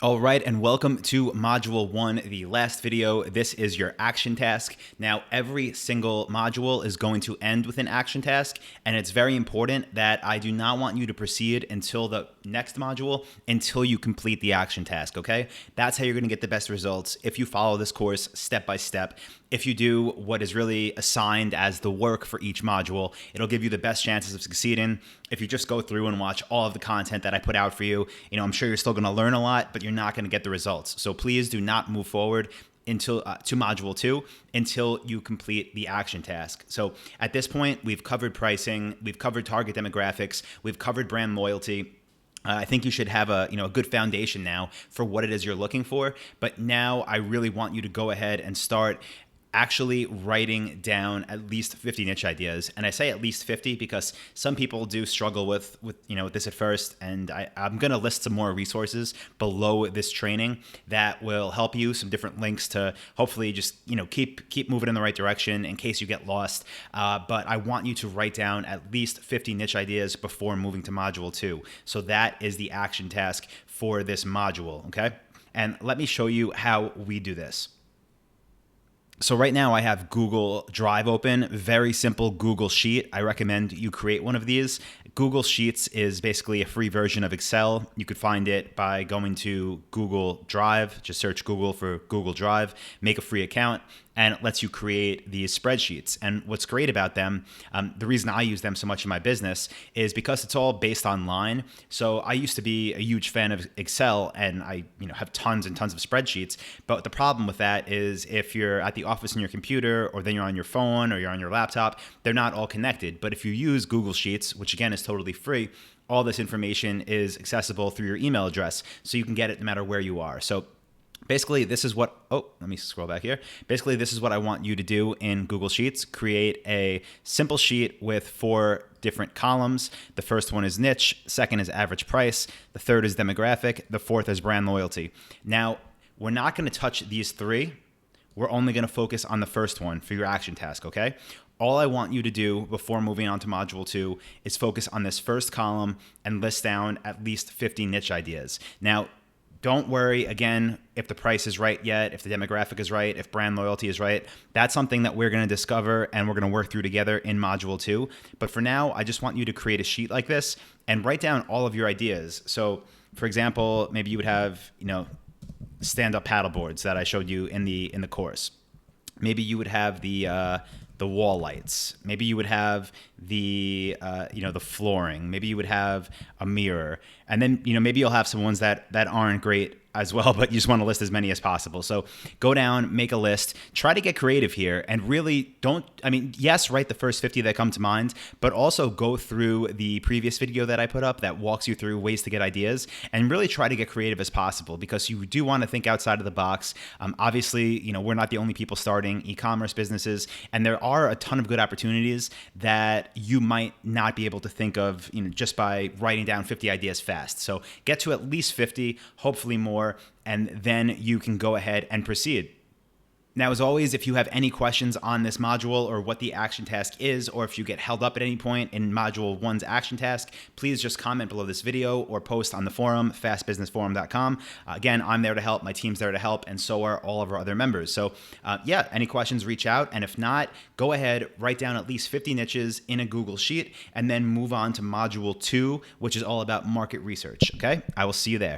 All right, and welcome to Module 1, the last video. This is your action task. Now, every single module is going to end with an action task, and it's very important that I do not want you to proceed until the next module, until you complete the action task, okay? That's how you're gonna get the best results if you follow this course step by step. If you do what is really assigned as the work for each module, it'll give you the best chances of succeeding. If you just go through and watch all of the content that I put out for you, I'm sure you're still gonna learn a lot, but you're not gonna get the results. So please do not move forward until to module 2 until you complete the action task. So at this point, we've covered pricing, we've covered target demographics, we've covered brand loyalty. I think you should have a good foundation now for what it is you're looking for. But now I really want you to go ahead and start actually writing down at least 50 niche ideas. And I say at least 50 because some people do struggle with this at first. And I'm going to list some more resources below this training that will help you, some different links to hopefully just, keep moving in the right direction in case you get lost. But I want you to write down at least 50 niche ideas before moving to module 2. So that is the action task for this module. Okay. And let me show you how we do this. So right now I have Google Drive open, very simple Google Sheet. I recommend you create one of these. Google Sheets is basically a free version of Excel. You could find it by going to Google Drive, just search Google for Google Drive, make a free account, and it lets you create these spreadsheets. And what's great about them, the reason I use them so much in my business is because it's all based online. So I used to be a huge fan of Excel, and I have tons and tons of spreadsheets. But the problem with that is if you're at the office on your computer, or then you're on your phone, or you're on your laptop, they're not all connected. But if you use Google Sheets, which again is totally free, all this information is accessible through your email address. So you can get it no matter where you are. So basically, this is what, let me scroll back here. Basically, this is what I want you to do in Google Sheets. Create a simple sheet with 4 different columns. The first one is niche, second is average price, the third is demographic, the fourth is brand loyalty. Now, we're not gonna touch these 3. We're only gonna focus on the first one for your action task, okay? All I want you to do before moving on to module 2 is focus on this first column and list down at least 50 niche ideas. Now, don't worry, again, if the price is right yet, if the demographic is right, if brand loyalty is right. That's something that we're going to discover and we're going to work through together in module 2. But for now, I just want you to create a sheet like this and write down all of your ideas. So, for example, maybe you would have, stand-up paddle boards that I showed you in the course. Maybe you would have the wall lights. Maybe you would have the flooring. Maybe you would have a mirror. And then, maybe you'll have some ones that aren't great as well, but you just want to list as many as possible. So go down, make a list, try to get creative here, and really yes, write the first 50 that come to mind, but also go through the previous video that I put up that walks you through ways to get ideas, and really try to get creative as possible because you do want to think outside of the box. Obviously, we're not the only people starting e-commerce businesses, and there are a ton of good opportunities that you might not be able to think of, just by writing down 50 ideas fast. So get to at least 50, hopefully more, and then you can go ahead and proceed. Now, as always, if you have any questions on this module or what the action task is, or if you get held up at any point in module 1's action task, please just comment below this video or post on the forum, fastbusinessforum.com. Again, I'm there to help, my team's there to help, and so are all of our other members. So any questions, reach out. And if not, go ahead, write down at least 50 niches in a Google Sheet, and then move on to module 2, which is all about market research. Okay? I will see you there.